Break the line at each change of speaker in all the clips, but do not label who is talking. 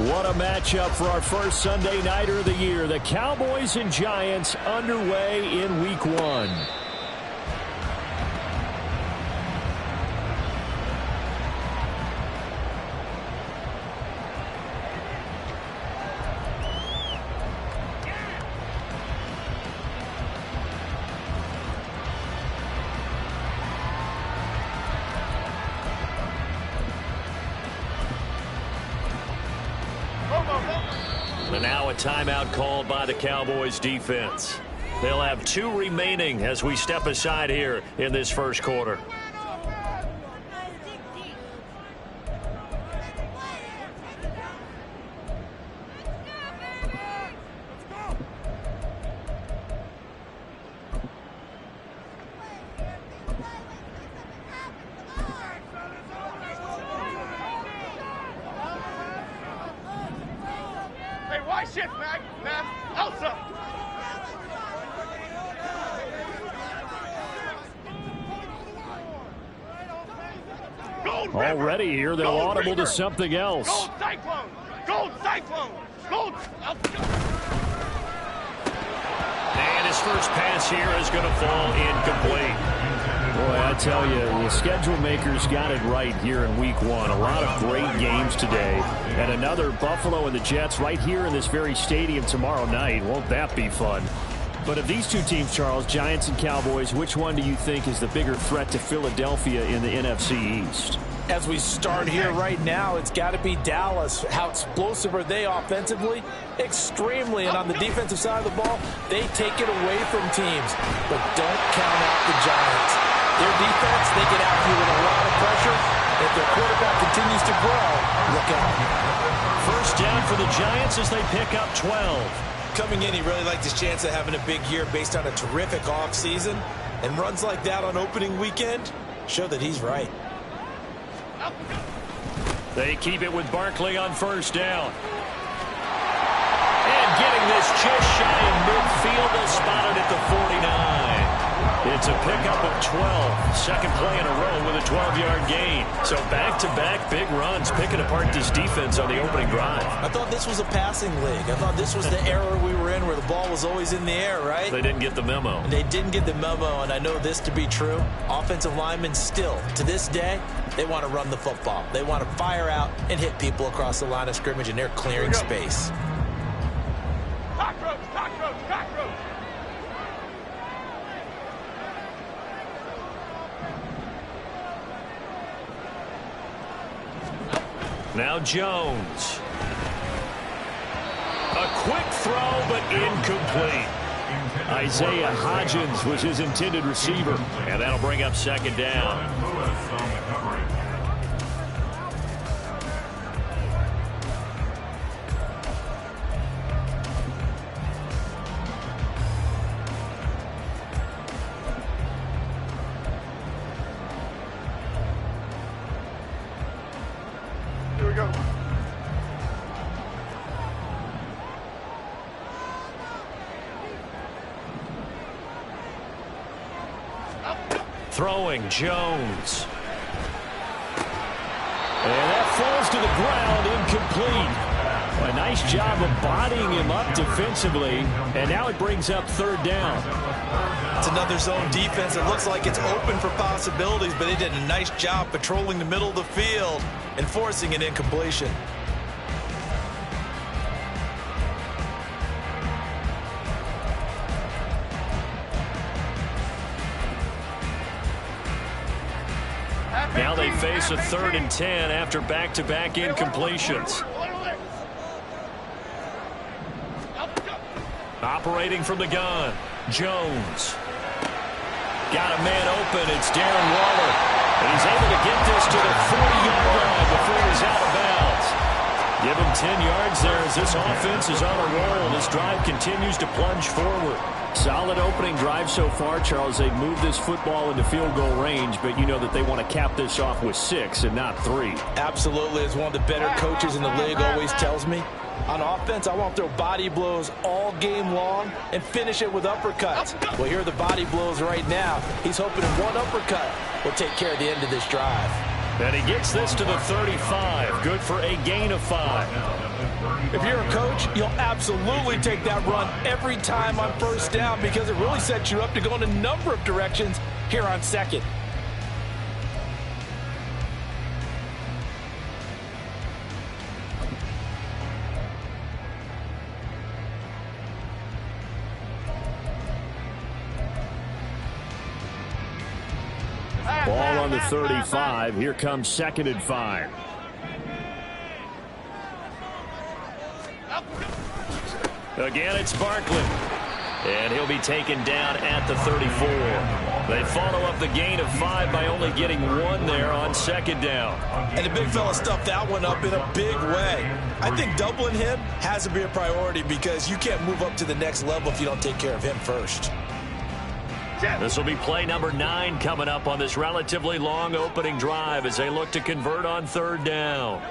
What a matchup for our first Sunday Nighter of the year. The Cowboys and Giants underway in Week 1. And now a timeout called by the Cowboys defense. They'll have 2 remaining as we step aside here in this first quarter. Already here, they're audible to something else.
Gold Cyclone! Gold Cyclone! Gold!
And his first pass here is going to fall incomplete. Boy, I tell you, the schedule makers got it right here in Week 1. A lot of great games today. And another Buffalo and the Jets right here in this very stadium tomorrow night. Won't that be fun? But of these two teams, Charles, Giants and Cowboys, which one do you think is the bigger threat to Philadelphia in the NFC East?
As we start here right now, it's got to be Dallas. How explosive are they offensively? Extremely. And on the defensive side of the ball, they take it away from teams. But don't count out the Giants. Their defense, they get out here with a lot of pressure. If their quarterback continues to grow, look out.
First down for the Giants as they pick up 12.
Coming in, he really liked his chance of having a big year based on a terrific offseason. And runs like that on opening weekend show that he's right.
They keep it with Barkley on first down. And getting this just shy of midfield, they'll spot it at the 49. It's a pickup of 12. Second play in a row with a 12-yard gain. So back-to-back big runs, picking apart this defense on the opening drive.
I thought this was a passing league. I thought this was the era we were in where the ball was always in the air, right?
They didn't get the memo.
And they didn't get the memo, and I know this to be true. Offensive linemen still, to this day, they want to run the football. They want to fire out and hit people across the line of scrimmage, and they're clearing space.
Cockroach! Cockroach! Cockroach!
Now Jones. A quick throw, but incomplete. Isaiah Hodgins was his intended receiver, and that'll bring up second down.
Here we go.
Throwing Jones. And that falls to the ground, incomplete. A nice job of bodying him up defensively, and now it brings up third down.
It's another zone defense. It looks like it's open for possibilities, but they did a nice job patrolling the middle of the field and forcing an incompletion.
Now they face a 3rd and 10 after back-to-back incompletions. Operating from the gun, Jones. Got a man open, it's Darren Waller. And he's able to get this to the 40-yard line before he's out of bounds. Give him 10 yards there as this offense is on a roll. This drive continues to plunge forward. Solid opening drive so far, Charles. They've moved this football into field goal range, but you know that they want to cap this off with 6 and not 3.
Absolutely. As one of the better coaches in the league always tells me, on offense, I want to throw body blows all game long and finish it with uppercuts. Well, here are the body blows right now. He's hoping one uppercut will take care of the end of this drive.
And he gets this to the 35. Good for a gain of 5.
If you're a coach, you'll absolutely take that run every time on first down because it really sets you up to go in a number of directions here on second.
Ball on the 35. Here comes 2nd and 5. Again, it's Barkley. And he'll be taken down at the 34. They follow up the gain of 5 by only getting 1 there on 2nd down.
And the big fella stuffed that one up in a big way. I think doubling him has to be a priority because you can't move up to the next level if you don't take care of him first.
This will be play number 9 coming up on this relatively long opening drive as they look to convert on 3rd down.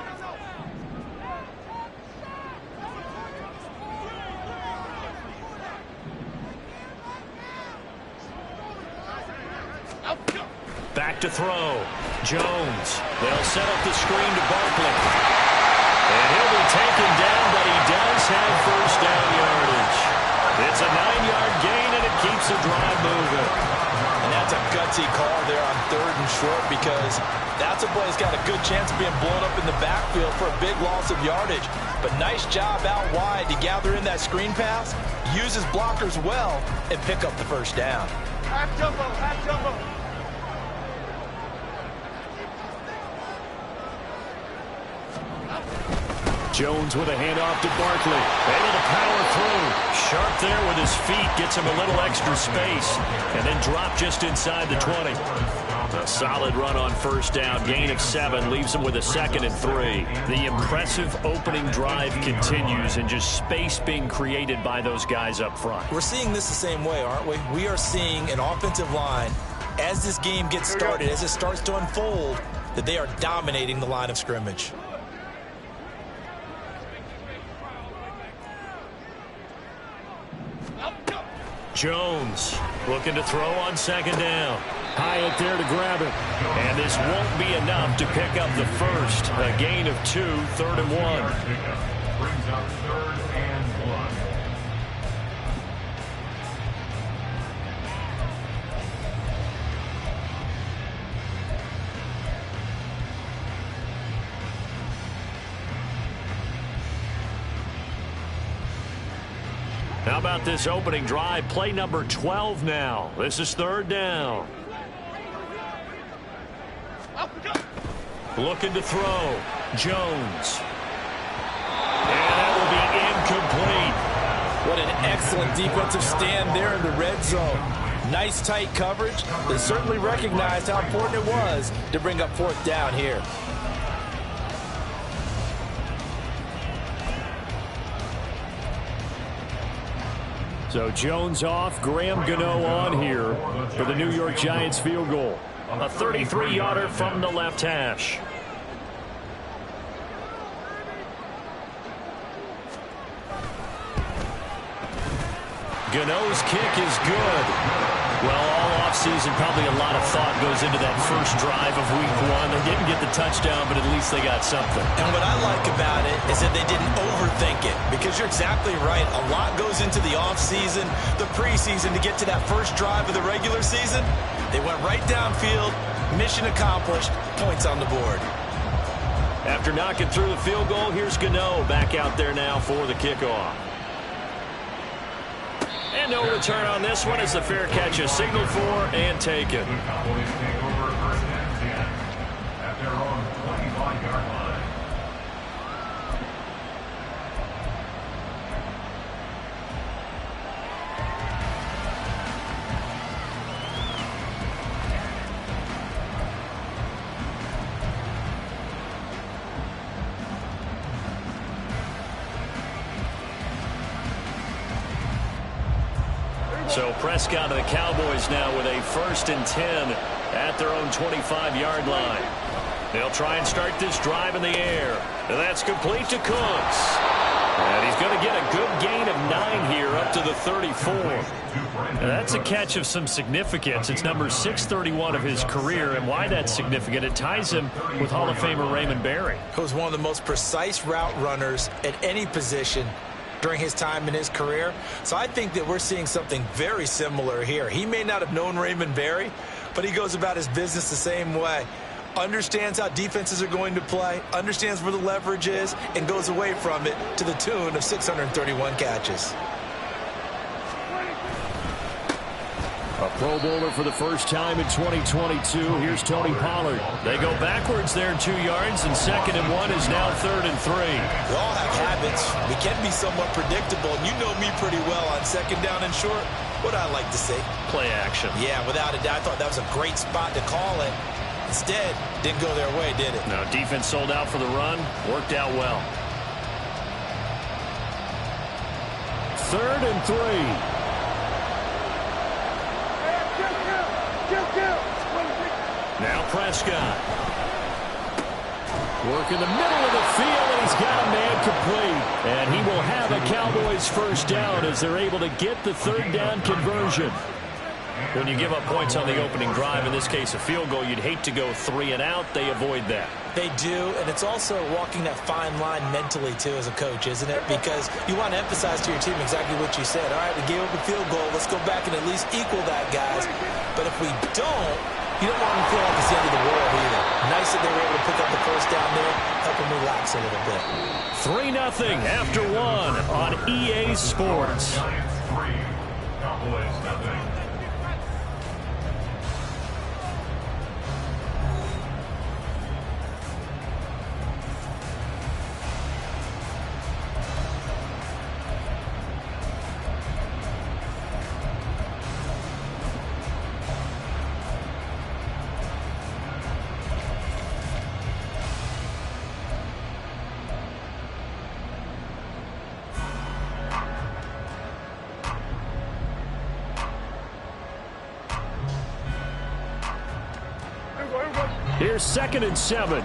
Back to throw. Jones. They'll set up the screen to Barkley. And he'll be taken down, but he does have first down yardage. It's a 9-yard gain, and it keeps the drive moving.
And that's a gutsy call there on 3rd and short because that's a play that's got a good chance of being blown up in the backfield for a big loss of yardage. But nice job out wide to gather in that screen pass, use his blockers well, and pick up the first down.
Half jumbo, half jumbo.
Jones with a handoff to Barkley. Able to power through. Sharp there with his feet. Gets him a little extra space. And then drop just inside the 20. A solid run on first down. Gain of 7. Leaves him with a 2nd and 3. The impressive opening drive continues and just space being created by those guys up front.
We're seeing this the same way, aren't we? We are seeing an offensive line, as this game gets started, as it starts to unfold, that they are dominating the line of scrimmage.
Jones looking to throw on 2nd down. High up there to grab it. And this won't be enough to pick up the first. A gain of 2, 3rd and 1.
Brings up 3rd and 1.
How about this opening drive? Play number 12 now. This is 3rd down. Looking to throw. Jones. And that will be incomplete.
What an excellent defensive stand there in the red zone. Nice tight coverage. They certainly recognized how important it was to bring up 4th down here.
So Jones off, Graham Gano on here for the New York Giants field goal. A 33-yarder from the left hash. Gano's kick is good. Well, all offseason, probably a lot of thought goes into that first drive of week 1. They didn't get the touchdown, but at least they got something.
And what I like about it is that they didn't overthink it, because you're exactly right. A lot goes into the offseason, the preseason to get to that first drive of the regular season. They went right downfield, mission accomplished, points on the board.
After knocking through the field goal, here's Gano back out there now for the kickoff. And no return on this one as the fair catch is signaled for and taken.
The Cowboys take over 1st and 10 at their own 25-yard line.
So Prescott and the Cowboys now with a 1st and 10 at their own 25-yard line. They'll try and start this drive in the air. And that's complete to Cooks. And he's going to get a good gain of 9 here up to the 34. Now that's a catch of some significance. It's number 631 of his career, and why that's significant, it ties him with Hall of Famer Raymond Berry.
He was one of the most precise route runners at any position during his time in his career. So I think that we're seeing something very similar here. He may not have known Raymond Berry, but he goes about his business the same way. Understands how defenses are going to play, understands where the leverage is, and goes away from it to the tune of 631 catches.
A Pro Bowler for the first time in 2022. Here's Tony Pollard. They go backwards there 2 yards, and 2nd and 1 is now 3rd and 3.
We all have habits. We can be somewhat predictable, and you know me pretty well on 2nd down and short. What I like to see?
Play action.
Yeah, without a doubt. I thought that was a great spot to call it. Instead, didn't go their way, did it?
No, defense sold out for the run. Worked out well. 3rd and 3. Now Prescott. Work in the middle of the field, and he's got a man complete. And he will have a Cowboys first down as they're able to get the 3rd down conversion. When you give up points on the opening drive, in this case a field goal, you'd hate to go 3 and out. They avoid that.
They do, and it's also walking that fine line mentally, too, as a coach, isn't it? Because you want to emphasize to your team exactly what you said. All right, we gave up a field goal. Let's go back and at least equal that, guys. But if we don't, you don't want them to feel like it's the end of the world either. Nice that they were able to pick up the first down there, help them relax a little bit.
3-0 after 1 on EA Sports.
Giants 3, Cowboys nothing.
Here's 2nd and 7.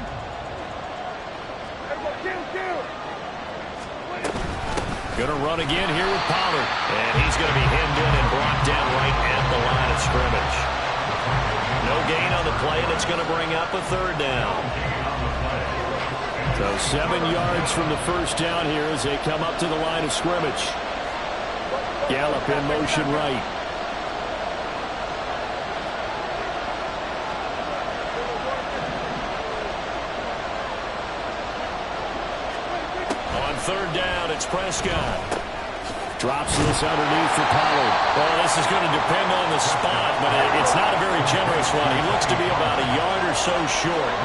Gonna run again here with Pollard. And he's going to be hemmed in and brought down right at the line of scrimmage. No gain on the play, and it's going to bring up a 3rd down. So 7 yards from the first down here as they come up to the line of scrimmage. Gallup in motion right. On 3rd down, it's Prescott. Drops this underneath for Pollard. Well, this is going to depend on the spot, but it's not a very generous one. He looks to be about a yard or so short.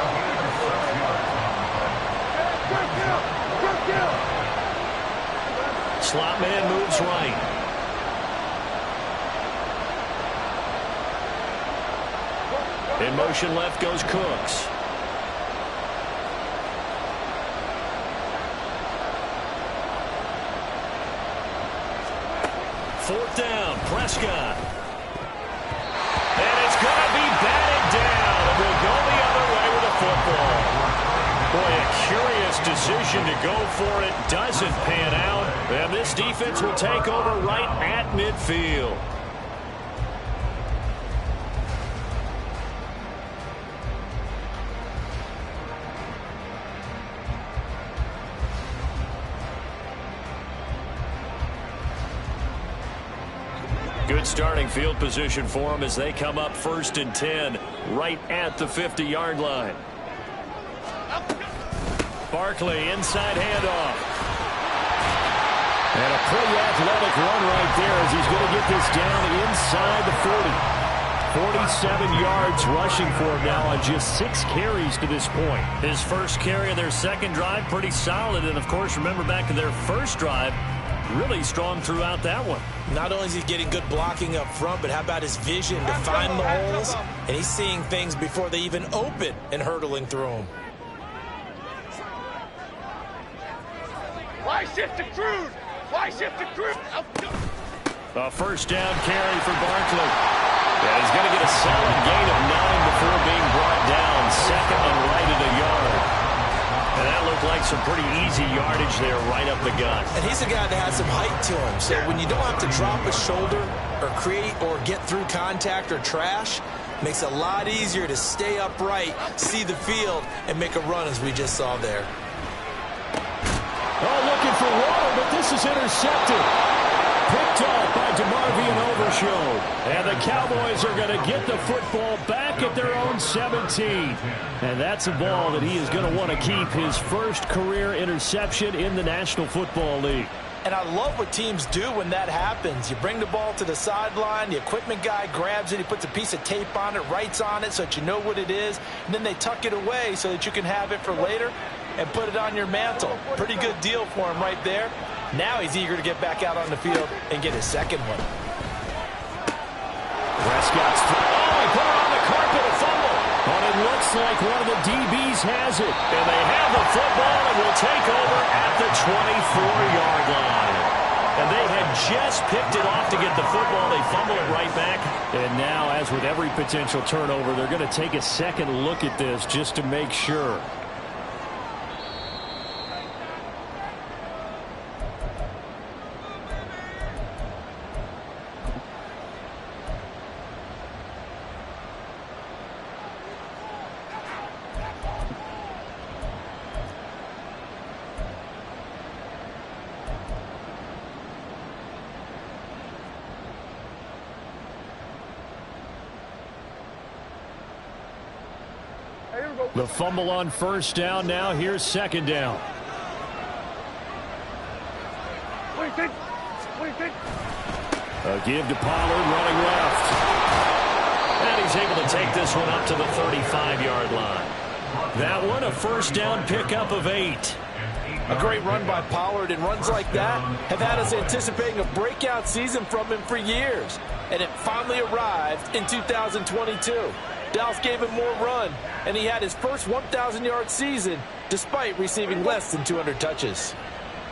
Slot man moves right. In motion left goes Cooks. Fourth down, Prescott. And it's going to be batted down. And we'll go the other way with the football. Boy, a curious decision to go for it. Doesn't pan out. And this defense will take over right at midfield. Good starting field position for them as they come up 1st and 10 right at the 50-yard line. Barkley inside handoff. And a pretty athletic run right there as he's going to get this down inside the 40. 47 yards rushing for him now on just 6 carries to this point. His first carry of their second drive, pretty solid. And, of course, remember back to their first drive, really strong throughout that one.
Not only is he getting good blocking up front, but how about his vision to find the holes? And he's seeing things before they even open and hurdling through them.
Why shift to cruise? Why shift to cruise?
A first down carry for Barkley. Yeah, he's going to get a solid gain of 9 before being brought down. 2nd and right at a yard. And that looked like some pretty easy yardage there right up the gut.
And he's a guy that has some height to him. So when you don't have to drop a shoulder or create or get through contact or trash, makes it a lot easier to stay upright, see the field, and make a run as we just saw there.
Oh, looking for Waller, but this is intercepted. Picked off by DeMarvion Overshown. And the Cowboys are going to get the football back at their own 17. And that's a ball that he is going to want to keep, his first career interception in the National Football League.
And I love what teams do when that happens. You bring the ball to the sideline, the equipment guy grabs it, he puts a piece of tape on it, writes on it so that you know what it is, and then they tuck it away so that you can have it for later and put it on your mantle. Pretty good deal for him right there. Now he's eager to get back out on the field and get his second one.
Prescott's he put it on the carpet, a fumble. But it looks like one of the DBs has it. And they have the football and will take over at the 24-yard line. And they had just picked it off to get the football. They fumble it right back. And now, as with every potential turnover, they're going to take a second look at this just to make sure. The fumble on first down. Now here's second down. A give to Pollard running left. And he's able to take this one up to the 35-yard line. That one a first down pickup of 8.
A great run by Pollard, and runs like that have had us anticipating a breakout season from him for years. And it finally arrived in 2022. Dallas gave him more run, and he had his first 1,000-yard season despite receiving less than 200 touches.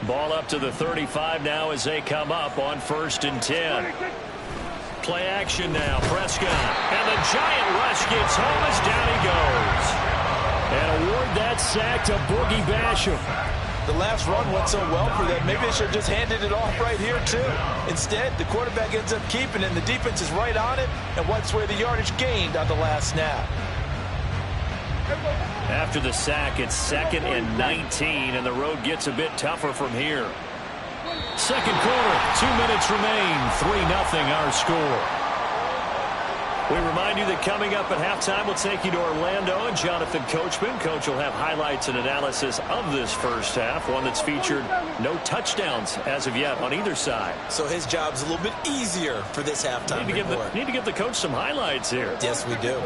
Ball up to the 35 now as they come up on 1st and 10. Play action now. Prescott. And the giant rush gets home as down he goes. And award that sack to Boogie Basham.
The last run went so well for them, maybe they should have just handed it off right here, too. Instead, the quarterback ends up keeping it, and the defense is right on it and wipes away the yardage gained on the last snap.
After the sack, it's 2nd and 19, and the road gets a bit tougher from here. Second quarter, 2 minutes remain, 3-0 our score. We remind you that coming up at halftime, we'll take you to Orlando and Jonathan Coachman. Coach will have highlights and analysis of this first half, one that's featured no touchdowns as of yet on either side.
So his job's a little bit easier for this halftime report.
Need to give the coach some highlights here.
Yes, we do.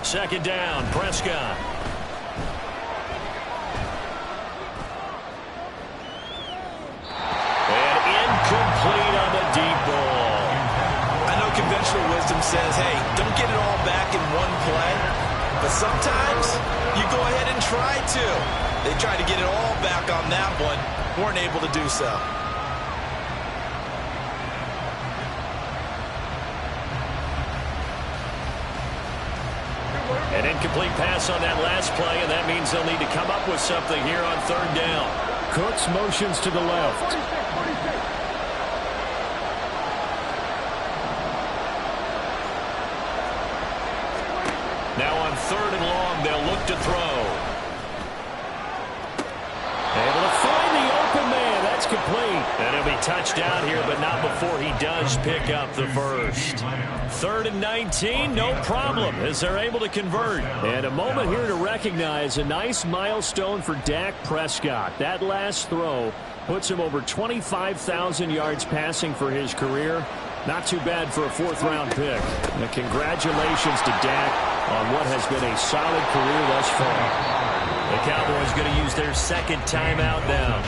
Second down, Prescott. And incomplete on the deep ball.
I know conventional wisdom says, hey, don't get it all back in one play. But sometimes you go ahead and try to. They tried to get it all back on that one. Weren't able to do so.
An incomplete pass on that last play, and that means they'll need to come up with something here on 3rd down. Cooks motions to the left. Now on 3rd and long, they'll look to throw. Able to find the open man. That's complete. And he'll be touched down here, but not before he does pick up the first. 3rd and 19, no problem, as they're able to convert. And a moment here to recognize a nice milestone for Dak Prescott. That last throw puts him over 25,000 yards passing for his career. Not too bad for a 4th-round pick. And congratulations to Dak on what has been a solid career thus far. The Cowboys going to use their 2nd timeout now,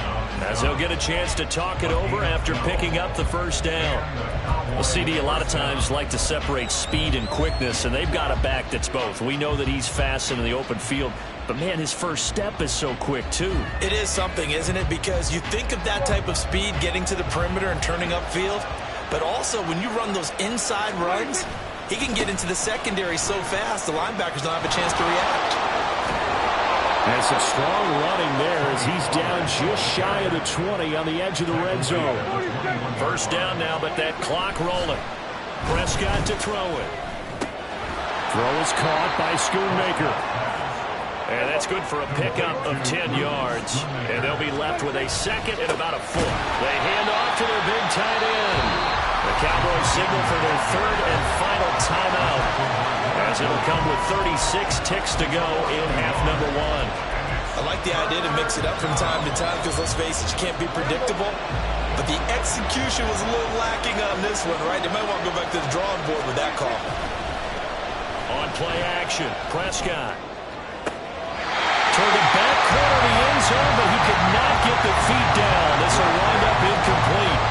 as they'll get a chance to talk it over after picking up the first down. Well, CD, a lot of times like to separate speed and quickness, and they've got a back that's both. We know that he's fast in the open field, but, man, his first step is so quick, too.
It is something, isn't it? Because you think of that type of speed getting to the perimeter and turning upfield, but also when you run those inside runs, He can get into the secondary so fast, the linebackers don't have a chance to react.
And some strong running there as he's down just shy of the 20 on the edge of the red zone. First down now, but that clock rolling. Prescott to throw it. Throw is caught by Schoonmaker. And that's good for a pickup of 10 yards. And they'll be left with a second and about a foot. They hand off to their big tight end. The Cowboys signal for their third and final timeout, as it'll come with 36 ticks to go in half number one.
I like the idea to mix it up from time to time because, let's face it, you can't be predictable. But the execution was a little lacking on this one, right? They might want to go back to the drawing board with that call.
On play action, Prescott. Toward the back corner of the end zone, but he could not get the feet down. This will wind up incomplete.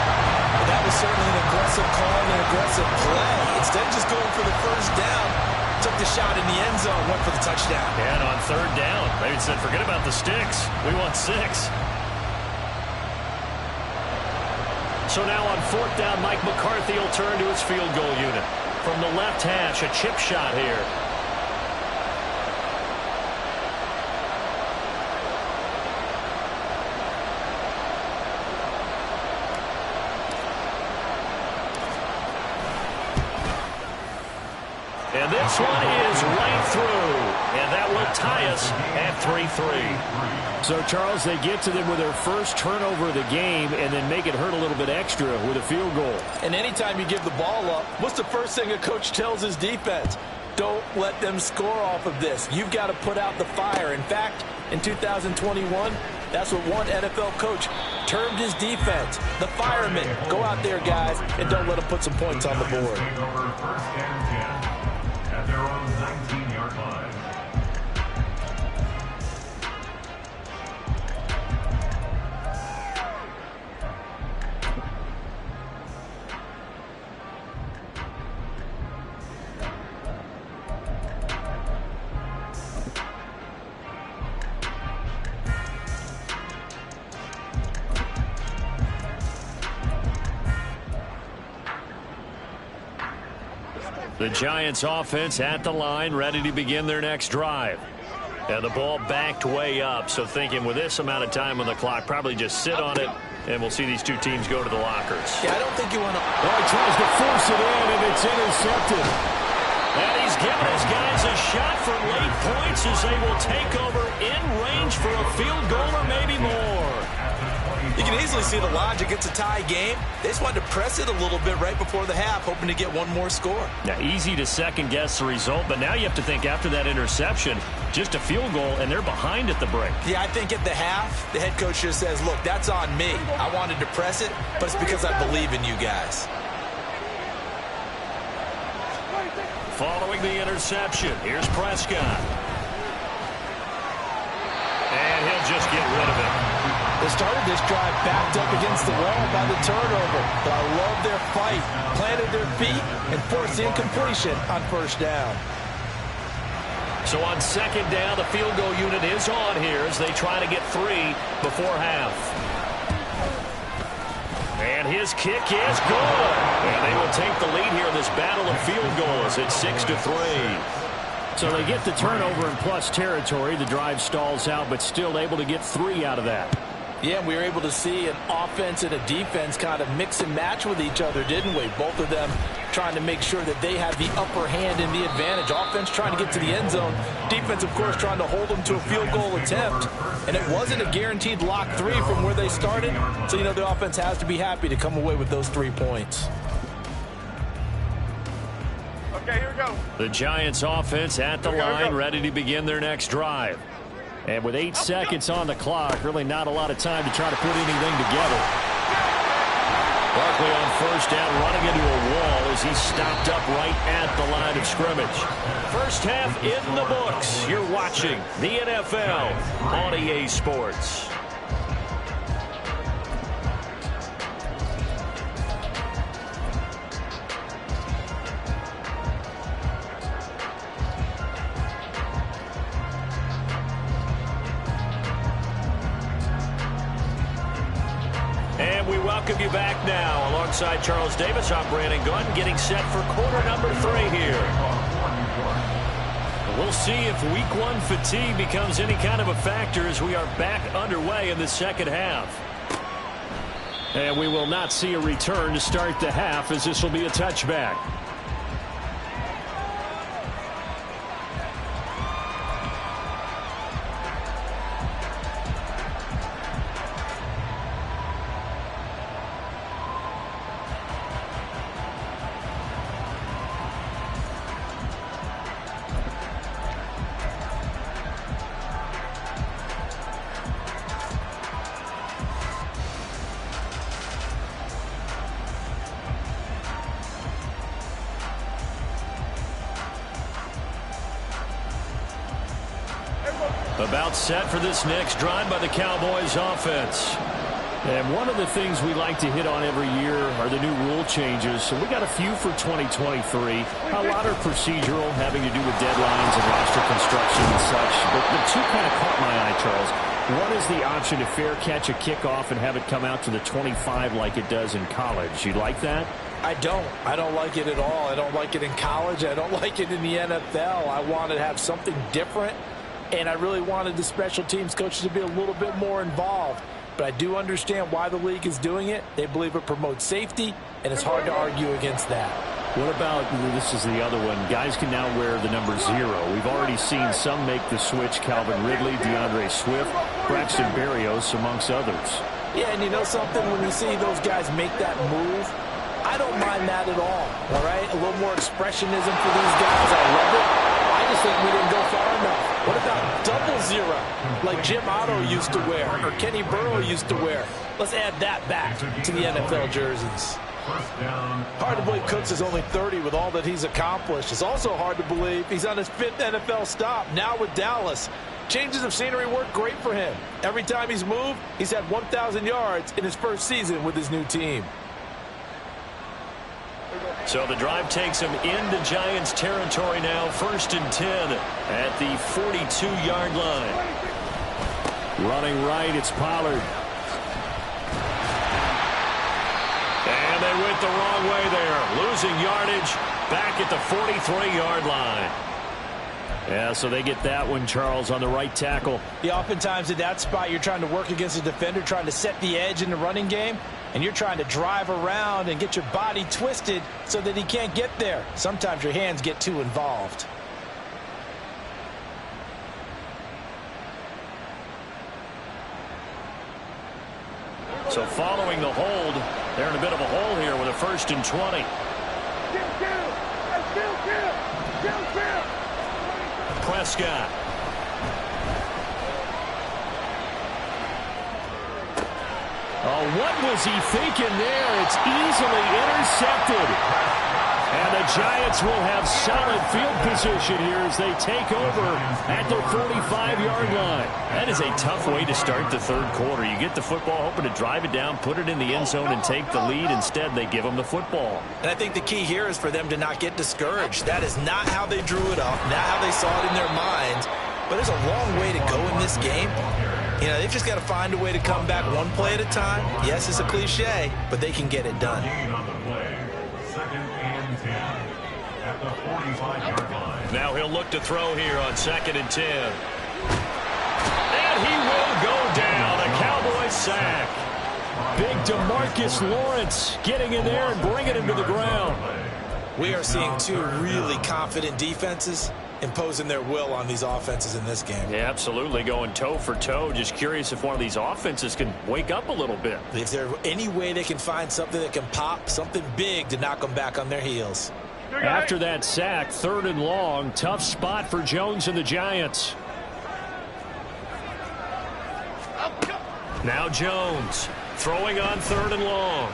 Well, that was certainly an aggressive call and an aggressive play. Instead of just going for the first down, took the shot in the end zone, went for the touchdown.
And on third down, they said, forget about the sticks. We want 6. So now on fourth down, Mike McCarthy will turn to his field goal unit. From the left hash, a chip shot here. And this one is right through. And that will tie us at 3-3. So, Charles, they get to them with their first turnover of the game and then make it hurt a little bit extra with a field goal.
And anytime you give the ball up, what's the first thing a coach tells his defense? Don't let them score off of this. You've got to put out the fire. In fact, in 2021, that's what one NFL coach termed his defense. The firemen. Go out there, guys, and don't let them put some points on the board.
At their own 19-yard line.
The Giants offense at the line, ready to begin their next drive. And the ball backed way up, so thinking with this amount of time on the clock, probably just sit on it, and we'll see these two teams go to the lockers.
Yeah, I don't think you want to...
Well, he tries to force it in, and it's intercepted. And he's giving his guys a shot for late points as they will take over in range for a field goal or maybe more.
You can easily see the logic. It's a tie game. They just wanted to press it a little bit right before the half, hoping to get one more score.
Now, easy to second-guess the result, but now you have to think after that interception, just a field goal, and they're behind at the break.
Yeah, I think at the half, the head coach just says, look, that's on me. I wanted to press it, but it's because I believe in you guys.
Following the interception, here's Prescott. And he'll just get rid of it.
They started this drive backed up against the wall by the turnover, but I love their fight, planted their feet, and forced the incompletion on first down.
So on second down, the field goal unit is on here as they try to get 3 before half. And his kick is good. And they will take the lead here in this battle of field goals at 6-3. So they get the turnover in plus territory. The drive stalls out, but still able to get 3 out of that.
Yeah, we were able to see an offense and a defense kind of mix and match with each other, didn't we? Both of them trying to make sure that they have the upper hand and the advantage. Offense trying to get to the end zone. Defense, of course, trying to hold them to a field goal attempt. And it wasn't a guaranteed lock 3 from where they started. So, the offense has to be happy to come away with those 3 points.
Okay, here we go.
The Giants offense at the line, ready to begin their next drive. And with 8 seconds on the clock, really not a lot of time to try to put anything together. Barkley on first down, running into a wall as he's stopped up right at the line of scrimmage. First half in the books. You're watching the NFL on EA Sports. welcome you back now. Alongside Charles Davis, I'm Brandon Gunn, getting set for quarter number 3 here. We'll see if week 1 fatigue becomes any kind of a factor as we are back underway in the second half. And we will not see a return to start the half, as this will be a touchback. About set for this next drive by the Cowboys offense. And one of the things we like to hit on every year are the new rule changes. So we got a few for 2023. A lot are procedural, having to do with deadlines and roster construction and such. But the two kind of caught my eye, Charles. One is the option to fair catch a kickoff and have it come out to the 25 like it does in college. You like that?
I don't. I don't like it at all. I don't like it in college. I don't like it in the NFL. I want to have something different. And I really wanted the special teams coaches to be a little bit more involved. But I do understand why the league is doing it. They believe it promotes safety, and it's hard to argue against that.
What about, this is the other one, guys can now wear the number 0. We've already seen some make the switch, Calvin Ridley, DeAndre Swift, Braxton Berrios, amongst others.
Yeah, and you know something? When you see those guys make that move, I don't mind that at all right? A little more expressionism for these guys. I love it. I just think we didn't go far enough. What about double 0, like Jim Otto used to wear or Kenny Burrow used to wear? Let's add that back to the NFL jerseys. Hard to believe Cooks is only 30 with all that he's accomplished. It's also hard to believe he's on his 5th NFL stop, now with Dallas. Changes of scenery work great for him. Every time he's moved, he's had 1,000 yards in his first season with his new team.
So the drive takes him into Giants territory now, 1st and 10 at the 42-yard line. Running right, it's Pollard. And they went the wrong way there, losing yardage back at the 43-yard line. Yeah, so they get that one, Charles, on the right tackle.
Yeah, oftentimes in that spot, you're trying to work against a defender, trying to set the edge in the running game, and you're trying to drive around and get your body twisted so that he can't get there. Sometimes your hands get too involved.
So following the hold, they're in a bit of a hole here with a 1st and 20. Prescott. Oh, what was he thinking there? It's easily intercepted. And the Giants will have solid field position here as they take over at their 45-yard line. That is a tough way to start the 3rd quarter. You get the football, hoping to drive it down, put it in the end zone, and take the lead. Instead, they give them the football.
And I think the key here is for them to not get discouraged. That is not how they drew it up, not how they saw it in their minds. But there's a long way to go in this game. You know, they've just got to find a way to come back one play at a time. Yes, it's a cliche, but they can get it done.
Now he'll look to throw here on 2nd and 10. And he will go down. A Cowboys sack. Big DeMarcus Lawrence getting in there and bringing him to the ground.
We are seeing two really confident defenses imposing their will on these offenses in this game.
Yeah, absolutely, going toe for toe. Just curious if one of these offenses can wake up a little bit.
If there's any way they can find something that can pop, something big to knock them back on their heels.
After that sack, 3rd and long, tough spot for Jones and the Giants. Now Jones throwing on 3rd and long.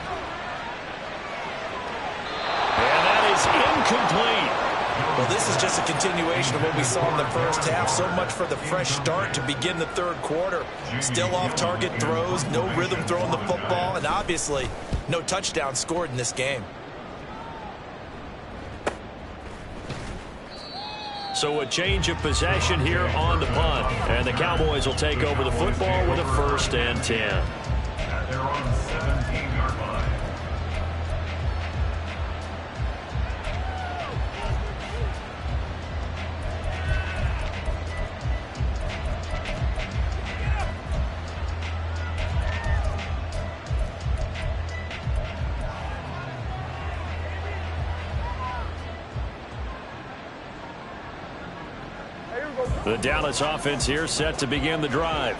And that is incomplete.
Well, this is just a continuation of what we saw in the first half. So much for the fresh start to begin the 3rd quarter. Still off-target throws, no rhythm throwing the football, and obviously no touchdown scored in this game.
So a change of possession here on the punt. And the Cowboys will take over the football with a 1st and 10.
their own 17-yard line.
The Dallas offense here set to begin the drive.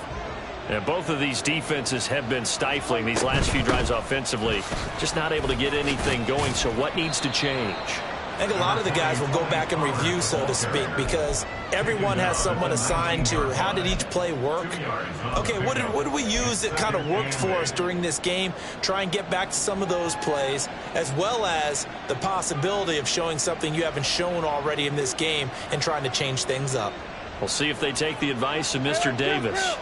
And both of these defenses have been stifling these last few drives offensively. Just not able to get anything going. So what needs to change?
I think a lot of the guys will go back and review, so to speak, because everyone has someone assigned to how did each play work. Okay, what did we use that kind of worked for us during this game? Try and get back to some of those plays, as well as the possibility of showing something you haven't shown already in this game and trying to change things up.
We'll see if they take the advice of Mr. Davis.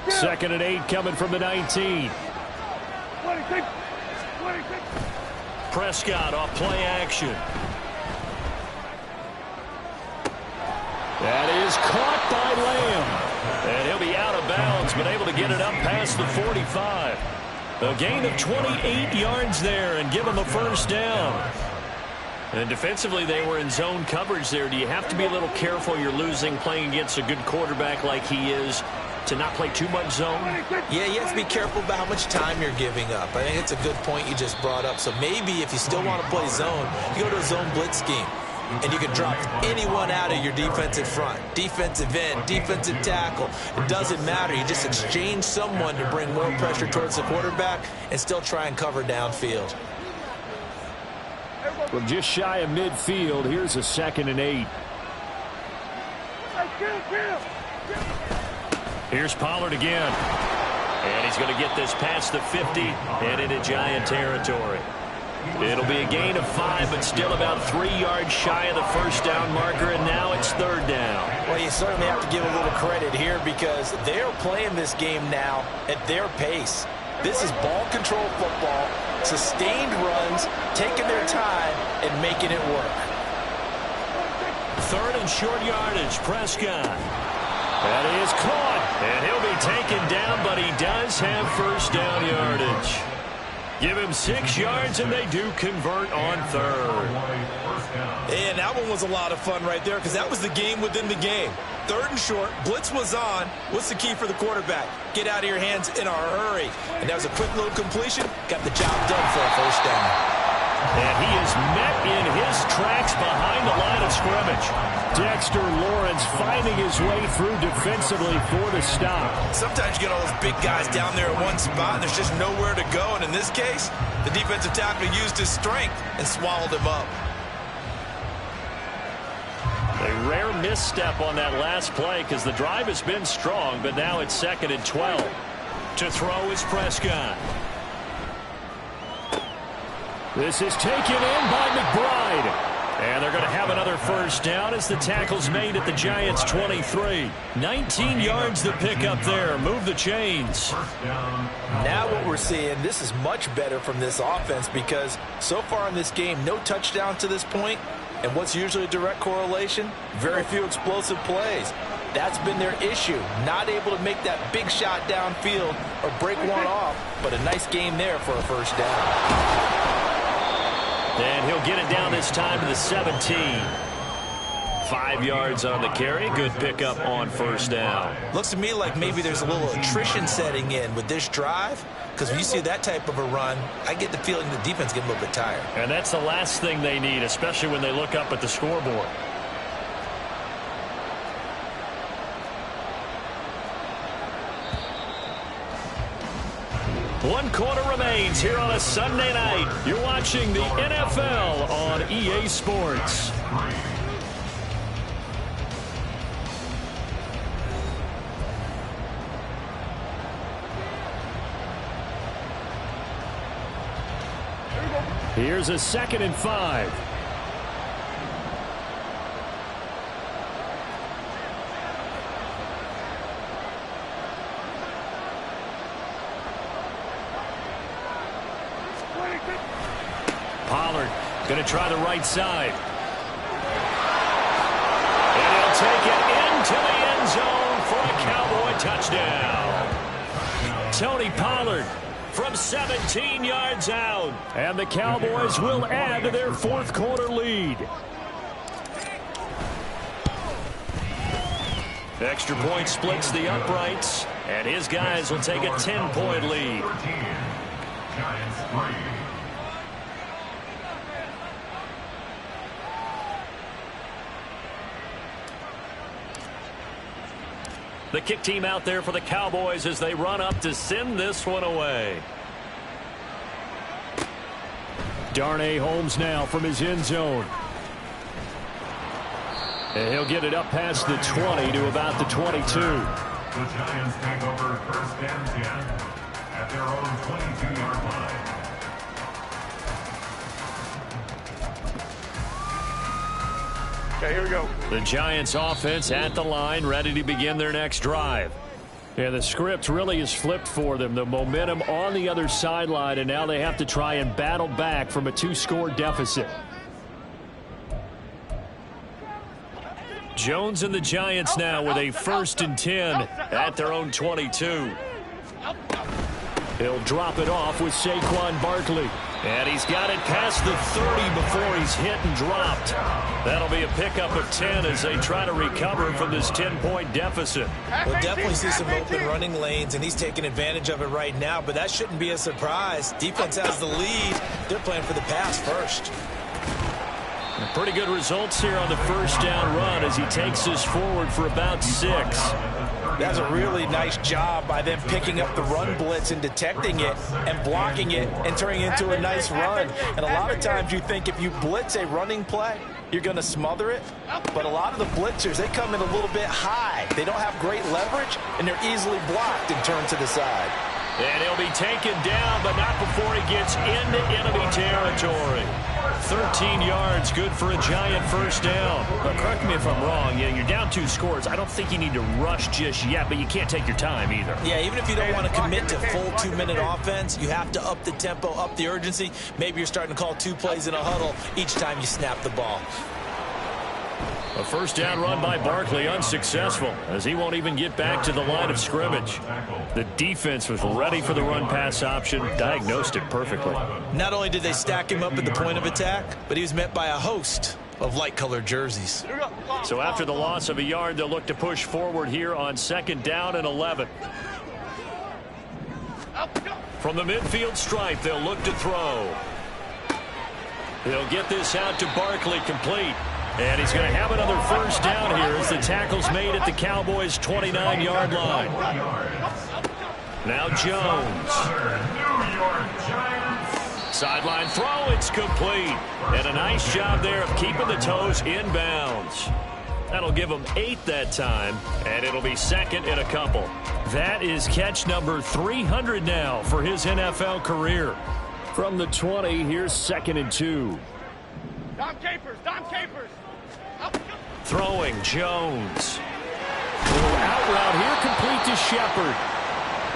2nd and 8 coming from the 19. Prescott off play action. That is caught by Lamb. And he'll be out of bounds, but able to get it up past the 45. A gain of 28 yards there and give him a first down. And defensively, they were in zone coverage there. Do you have to be a little careful you're losing playing against a good quarterback like he is to not play too much zone?
Yeah, you have to be careful about how much time you're giving up. I think it's a good point you just brought up. So maybe if you still want to play zone, you go to a zone blitz scheme. And you can drop anyone out of your defensive front. Defensive end, defensive tackle. It doesn't matter. You just exchange someone to bring more pressure towards the quarterback and still try and cover downfield.
From just shy of midfield, here's a 2nd and 8. Here's Pollard again. And he's going to get this past the 50 and into Giant territory. It'll be a gain of 5, but still about 3 yards shy of the first down marker, and now it's 3rd down.
Well, you certainly have to give a little credit here because they're playing this game now at their pace. This is ball control football, sustained runs, taking their time, and making it work.
3rd and short yardage, Prescott. That is caught, and he'll be taken down, but he does have first down yardage. Give him 6 yards, and they do convert on 3rd.
And that one was a lot of fun right there because that was the game within the game. 3rd and short, blitz was on. What's the key for the quarterback? Get out of your hands in a hurry. And that was a quick little completion. Got the job done for a first down.
And he is met in his tracks behind the line of scrimmage. Dexter Lawrence finding his way through defensively for the stop.
Sometimes you get all those big guys down there in one spot, and there's just nowhere to go. And in this case, the defensive tackle used his strength and swallowed him up.
A rare misstep on that last play because the drive has been strong, but now it's 2nd and 12. To throw is Prescott. This is taken in by McBride. And they're going to have another first down as the tackle's made at the Giants' 23. 19 yards to pick up there. Move the chains.
Now what we're seeing, this is much better from this offense because so far in this game, no touchdown to this point. And what's usually a direct correlation? Very few explosive plays. That's been their issue. Not able to make that big shot downfield or break one off. But a nice game there for a first down.
And he'll get it down this time to the 17. 5 yards on the carry. Good pickup on first down.
Looks to me like maybe there's a little attrition setting in with this drive. Because when you see that type of a run, I get the feeling the defense getting a little bit tired.
And that's the last thing they need, especially when they look up at the scoreboard. One quarter remains here on a Sunday night. You're watching the NFL on EA Sports. Here's a 2nd and 5. Pollard going to try the right side. And he'll take it into the end zone for a Cowboy touchdown. Tony Pollard, from 17 yards out. And the Cowboys will add to their fourth quarter lead. Extra point splits the uprights, and his guys will take a 10-point lead.
Giants 3.
The kick team out there for the Cowboys as they run up to send this one away. Darnay Holmes now from his end zone. And he'll get it up past the 20 to about the 22.
The Giants take over first and 10 at their own 22-yard line.
Okay, here we go.
The Giants offense at the line, ready to begin their next drive. And the script really is flipped for them. The momentum on the other sideline, and now they have to try and battle back from a 2-score deficit. Jones and the Giants now with a 1st and 10 at their own 22. He'll drop it off with Saquon Barkley. And he's got it past the 30 before he's hit and dropped. That'll be a pickup of 10 as they try to recover from this 10-point deficit.
We'll definitely see some open running lanes, and he's taking advantage of it right now, but that shouldn't be a surprise. Defense has the lead. They're playing for the pass first.
Pretty good results here on the first down run as he takes this forward for about 6.
That's a really nice job by them picking up the run blitz and detecting it and blocking it and turning it into a nice run. And a lot of times you think if you blitz a running play, you're going to smother it. But a lot of the blitzers, they come in a little bit high. They don't have great leverage, and they're easily blocked and turned to the side.
And he'll be taken down, but not before he gets into enemy territory. 13 yards, good for a Giant first down. But correct me if I'm wrong, you're down 2 scores. I don't think you need to rush just yet, but you can't take your time either.
Yeah, even if you don't want to commit to full 2-minute offense, you have to up the tempo, up the urgency. Maybe you're starting to call 2 plays in a huddle each time you snap the ball.
A first down run by Barkley unsuccessful as he won't even get back to the line of scrimmage. The defense was ready for the run-pass option, diagnosed it perfectly.
Not only did they stack him up at the point of attack, but he was met by a host of light-colored jerseys.
So after the loss of a yard, they'll look to push forward here on 2nd down and 11. From the midfield stripe, they'll look to throw. He'll get this out to Barkley, complete. And he's going to have another first down here as the tackle's made at the Cowboys' 29-yard line. Now Jones. Sideline throw, it's complete. And a nice job there of keeping the toes inbounds. That'll give him 8 that time, and it'll be 2nd and a couple. That is catch number 300 now for his NFL career. From the 20, here's 2nd and 2.
Dom Capers, Dom Capers.
Throwing, Jones. Little out route here, complete to Shepard.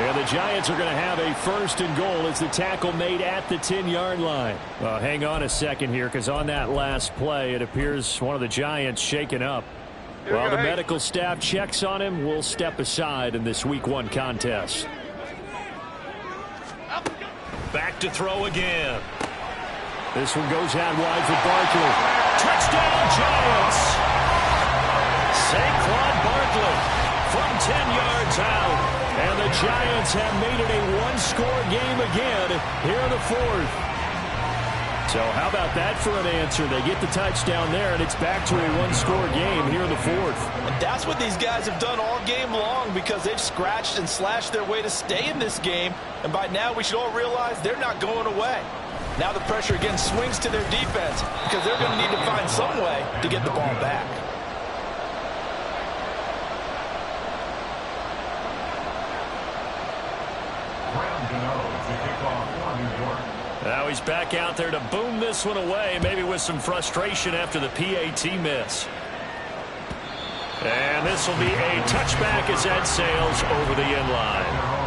And the Giants are going to have a 1st and goal as the tackle made at the 10-yard line. Hang on a second here, because on that last play, it appears one of the Giants shaken up. While the medical staff checks on him, we'll step aside in this Week 1 contest. Back to throw again. This one goes out wide for Barkley. Touchdown, Giants! Saquon Barkley from 10 yards out. And the Giants have made it a 1-score game again here in the 4th. So how about that for an answer? They get the touchdown there, and it's back to a 1-score game here in the 4th.
And that's what these guys have done all game long because they've scratched and slashed their way to stay in this game. And by now we should all realize they're not going away. Now the pressure again swings to their defense because they're going to need to find some way to get the ball back.
Now he's back out there to boom this one away, maybe with some frustration after the PAT miss. And this will be a touchback as that sails over the end line.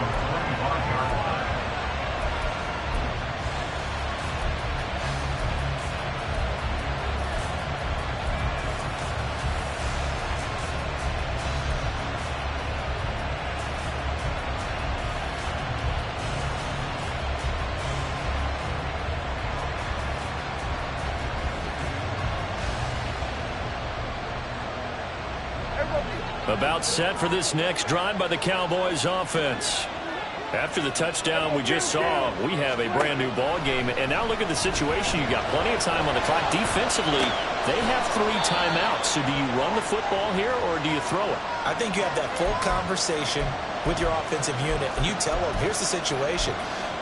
About set for this next drive by the Cowboys offense. After the touchdown we just saw, we have a brand new ball game. And now look at the situation. You got plenty of time on the clock. Defensively, they have 3 timeouts. So do you run the football here or do you throw it?
I think you have that full conversation with your offensive unit, and you tell them, here's the situation.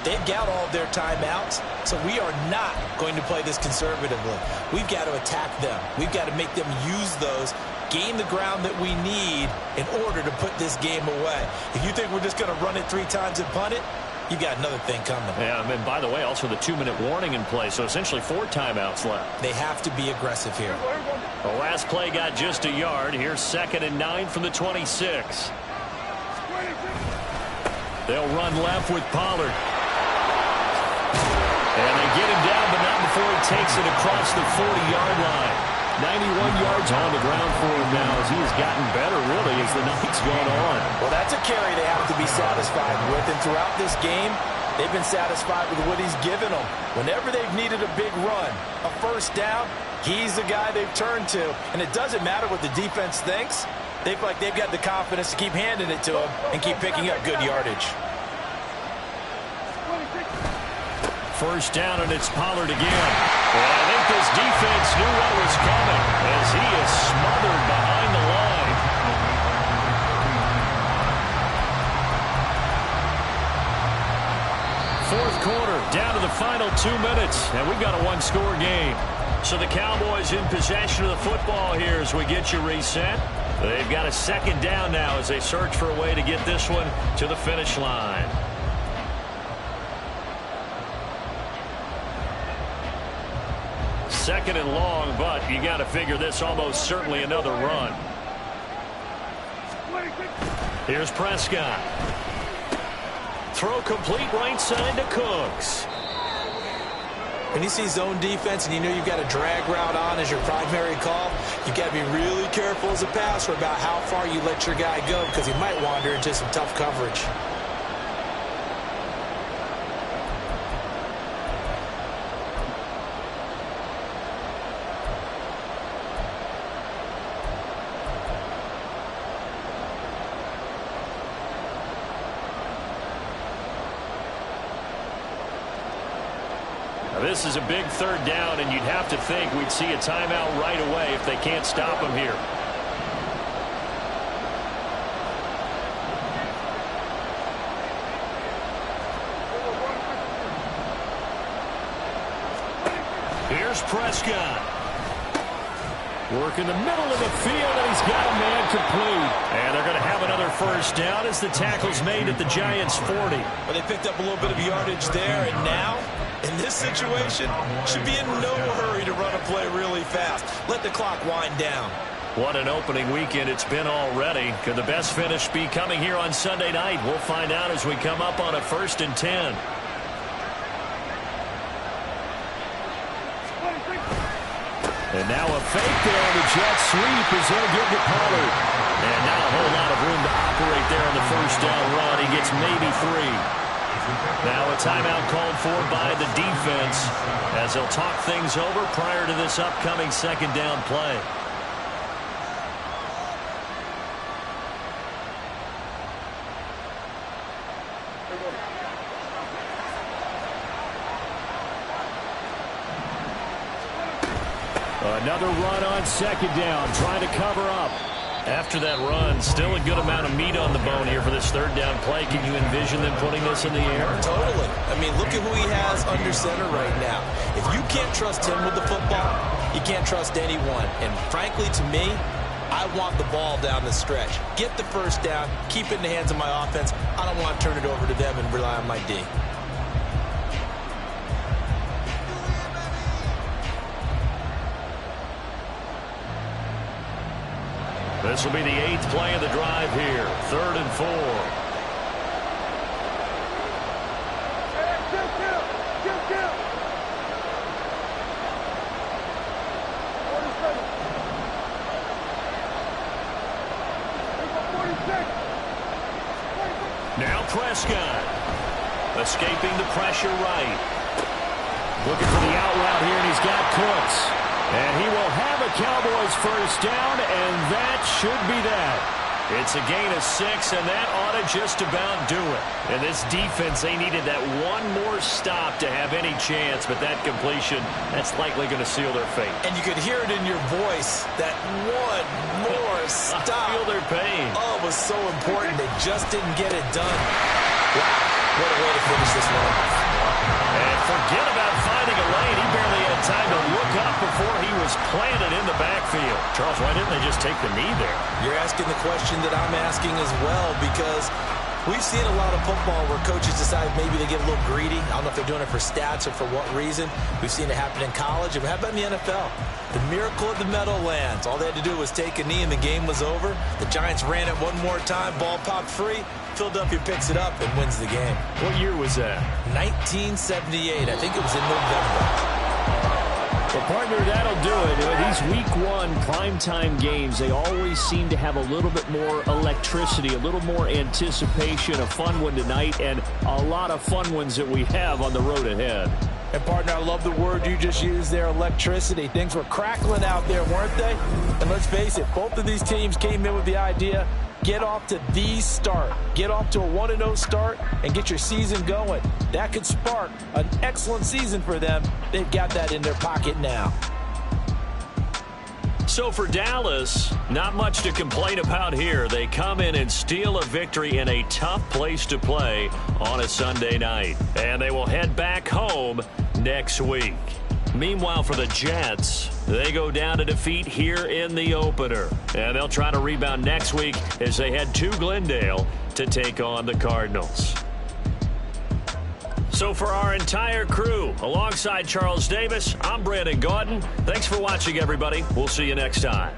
They've got all of their timeouts, so we are not going to play this conservatively. We've got to attack them. We've got to make them use those, gain the ground that we need in order to put this game away. If you think we're just going to run it 3 times and punt it, you've got another thing coming.
Yeah, and by the way, also the 2-minute warning in play, so essentially 4 timeouts left.
They have to be aggressive here.
The last play got just a yard. Here's 2nd and 9 from the 26. They'll run left with Pollard. And they get him down, but not before he takes it across the 40-yard line. 91 yards on the ground for him now as he has gotten better, really, as the night's gone on.
Well, that's a carry they have to be satisfied with. And throughout this game, they've been satisfied with what he's given them. Whenever they've needed a big run, a first down, he's the guy they've turned to. And it doesn't matter what the defense thinks. They've got the confidence to keep handing it to him and keep picking up good yardage.
First down, and it's Pollard again. Well, I think this defense knew what was coming as he is smothered behind the line. Fourth quarter, down to the final 2 minutes, and we've got a 1-score game. So the Cowboys in possession of the football here as we get you reset. They've got a 2nd down now as they search for a way to get this one to the finish line. Second and long, but you got to figure this almost certainly another run. Here's Prescott. Throw complete right side to Cooks.
When you see zone defense and you know you've got a drag route on as your primary call, you've got to be really careful as a passer about how far you let your guy go because he might wander into some tough coverage.
This is a big 3rd down, and you'd have to think we'd see a timeout right away if they can't stop him here. Here's Prescott. Work in the middle of the field, and he's got a man complete. And they're going to have another first down as the tackle's made at the Giants' 40.
Well, they picked up a little bit of yardage there, and now, in this situation, should be in no hurry to run a play really fast. Let the clock wind down.
What an opening weekend it's been already. Could the best finish be coming here on Sunday night? We'll find out as we come up on a 1st and 10. And now a fake there on the jet sweep is going to give to Pollard. And not a whole lot of room to operate there on the first down run. He gets maybe 3. Now a timeout called for by the defense as they'll talk things over prior to this upcoming 2nd down play. Another run on 2nd down, trying to cover up. After that run, still a good amount of meat on the bone here for this 3rd down play. Can you envision them putting this in the air?
Totally. I mean, look at who he has under center right now. If you can't trust him with the football, you can't trust anyone. And frankly, to me, I want the ball down the stretch. Get the first down, keep it in the hands of my offense. I don't want to turn it over to them and rely on my D.
This will be the 8th play of the drive here. 3rd and 4. Now Prescott. Escaping the pressure right. Looking for the out route here, and he's got Cooks. And he will have a Cowboys first down, and that should be that. It's a gain of 6, and that ought to just about do it. And this defense, they needed that one more stop to have any chance, but that completion, that's likely going to seal their fate.
And you could hear it in your voice, that one more stop.
I feel their pain.
Oh, it was so important. They just didn't get it done. Wow, what a way to finish this one off.
And forget about finding a lane. He barely had time to look up before he was planted in the backfield. Charles, why didn't they just take the knee there?
You're asking the question that I'm asking as well, because we've seen a lot of football where coaches decide maybe they get a little greedy. I don't know if they're doing it for stats or for what reason. We've seen it happen in college, and how about in the NFL? The miracle of the Meadowlands. All they had to do was take a knee, and the game was over. The Giants ran it one more time. Ball popped free. Philadelphia picks it up and wins the game.
What year was that?
1978. I think it was in November.
Well, partner, that'll do it. These week 1 primetime games, they always seem to have a little bit more electricity, a little more anticipation. A fun one tonight, and a lot of fun ones that we have on the road ahead.
And, partner, I love the word you just used there, electricity. Things were crackling out there, weren't they? And let's face it, both of these teams came in with the idea, get off to the start. Get off to a 1-0 start and get your season going. That could spark an excellent season for them. They've got that in their pocket now.
So for Dallas, not much to complain about here. They come in and steal a victory in a tough place to play on a Sunday night. And they will head back home next week. Meanwhile, for the Jets, they go down to defeat here in the opener. And they'll try to rebound next week as they head to Glendale to take on the Cardinals. So for our entire crew, alongside Charles Davis, I'm Brandon Gaudin. Thanks for watching, everybody. We'll see you next time.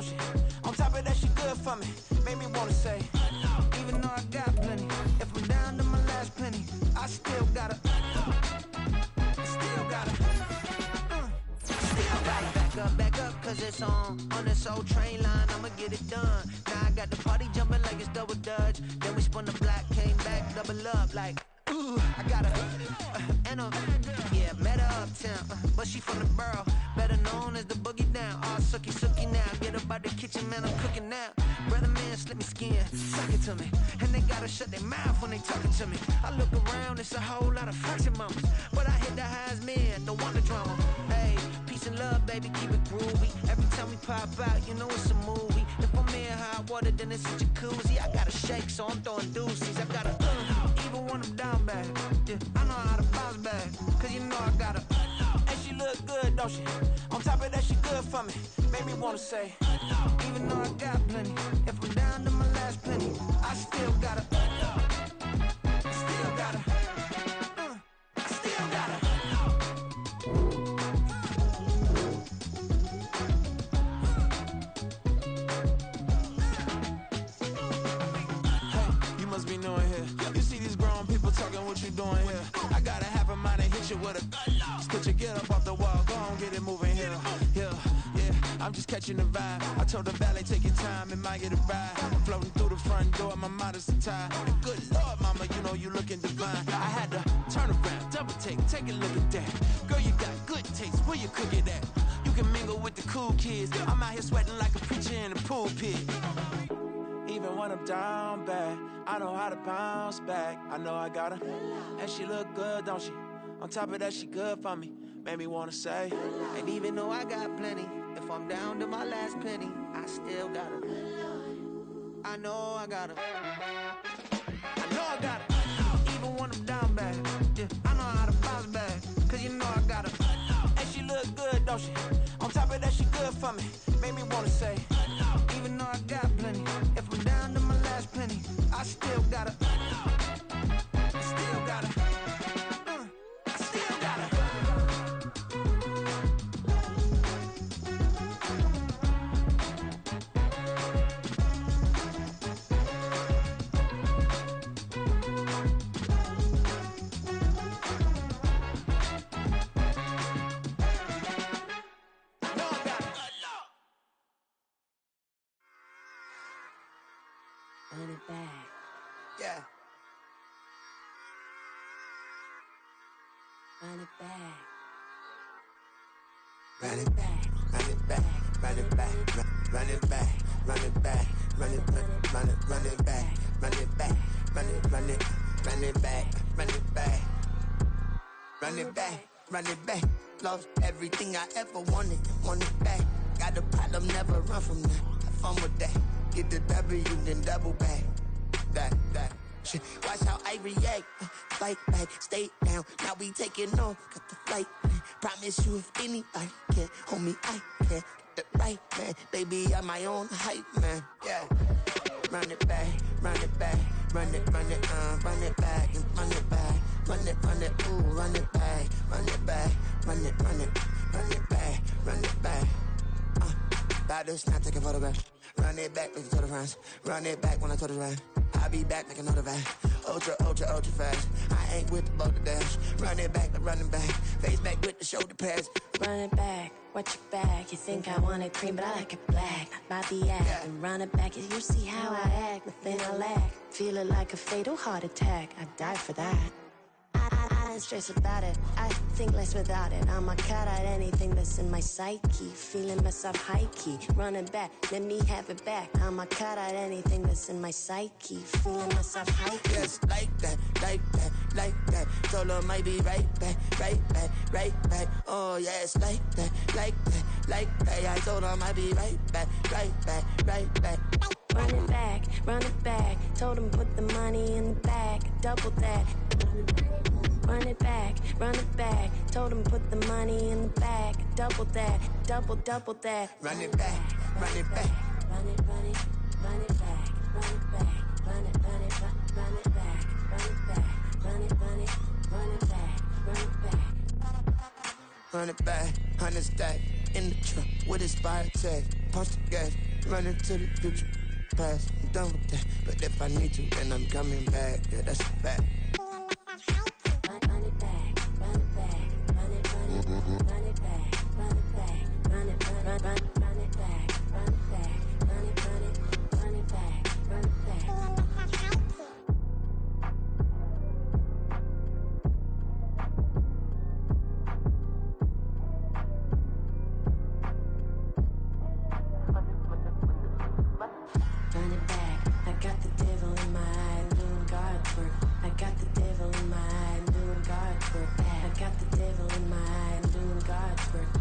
don't she? On top of that, she good for me. Made me wanna say, even though I got plenty, if I'm down to my last penny, I still gotta, still gotta. Back up, cause it's on this old train line, I'ma get it done. Now I got the party jumping like it's double dutch. Then we spun the block, came back, double up like, ooh, I got her. And yeah, met her uptown, but she from the borough, better known as the boogie down. All sookie now, get up out the kitchen, man, I'm cooking now. Brother man, slip me skin, suck it to me. And they gotta shut their mouth when they talking to me. I look around, it's a whole lot of fraction mamas, but I hit the highs, man, don't want the drama. Hey, peace and love, baby, keep it groovy. Every time we pop out, you know it's a movie. If I'm in hot water, then it's a jacuzzi. I gotta shake, so I'm throwing deuces. I gotta, even when I'm down bad, yeah, I know how to bounce back, cause you know I gotta. And she look good, don't she? On top of that, she good for me. Made me wanna say, even though I got plenty, if I'm down to my last penny, I still gotta, still gotta, I still gotta. Must be knowing here. You see these grown people talking, what you doing here? I got a half a mind to hit you with a could you get up off the wall, go on, get it moving here. Yeah, I'm just catching the vibe. I told the valet, take your time, it might get a ride. I'm floating through the front door, my mind is tied. And good Lord, mama, you know you looking divine. I had to turn around, double take a look at that. Girl, you got good taste, where you cook it at? You can mingle with the cool kids. I'm out here sweating like a preacher in a pulpit. Even when I'm down bad, I know how to bounce back. I know I got her, and she look good, don't she? On top of that, she good for me. Made me wanna say, and even though I got plenty, if I'm down to my last penny, I still got her. I know I got her. I know I got her. Even when I'm down bad, yeah, I know how to bounce back, cause you know I got her. And she look good, don't she? On top of that, she good for me. Made me wanna say, even though I got plenty, if I'm down to my last penny, I still gotta, still gotta, I still gotta.
Run it back.
Yeah.
Run it back.
Run it back, run it back, run it back, run it back, run it back, run it back, run it back, run it back, run it back, run it back, run it back, run it back. Lost everything I ever wanted it back. Got a problem, never run from that. Have fun with that. Get the W, then double back. That shit. Watch how I react. Fight back, stay down. Now we taking on. Got the flight. Promise you, if anybody can hold me, I can. Get the right man, baby, I'm my own hype man. Yeah. Run it back, run it back, run it back, and run it back, run it, ooh, run it back, run it back, run it back, run it back. About to snap, take a photograph. Run it back, make it to the friends. Run it back when I told it right. I'll be back, make another back. Ultra fast. I ain't with the boat to dash. Run it back, running back. Face back with the shoulder pads.
Run it back, watch your back. You think I want it cream, but I like it black. Not the act,
Yeah.
and run it back. You see how I act, nothing I lack. Feeling like a fatal heart attack. I'd die for that. I don't stress about it. I think less without it. I'ma cut out anything that's in my psyche. Feeling myself high key. Running back, let me have it back. I'ma cut out anything that's in my psyche. Feeling myself high key.
Yes, like that. Told her might be right back. Oh, yes, like that. I told her might be right back.
Run it back. Told him put the money in the bag. Double that. Run it back. Told him put the money in the bag. Double that. Double that.
Run it back.
Run it back. Run it back. Run it back. Run it back. Run it back. Run it back.
Run it back, 100 stack in the trunk with his fire tag. Punch the gas, Running to the future, past, I'm done with that. But if I need to, then I'm coming back. Yeah, that's a fact.
Run it back, run it back, run it, run it, run it back, run it back, run it, run it back, run it back, run it, run it back, run it back. Run it back, I got the devil in my eye, I'm doing God's work. I got the devil in my eye, I'm doing God's work. I got the devil in my eye, I'm doing God's work.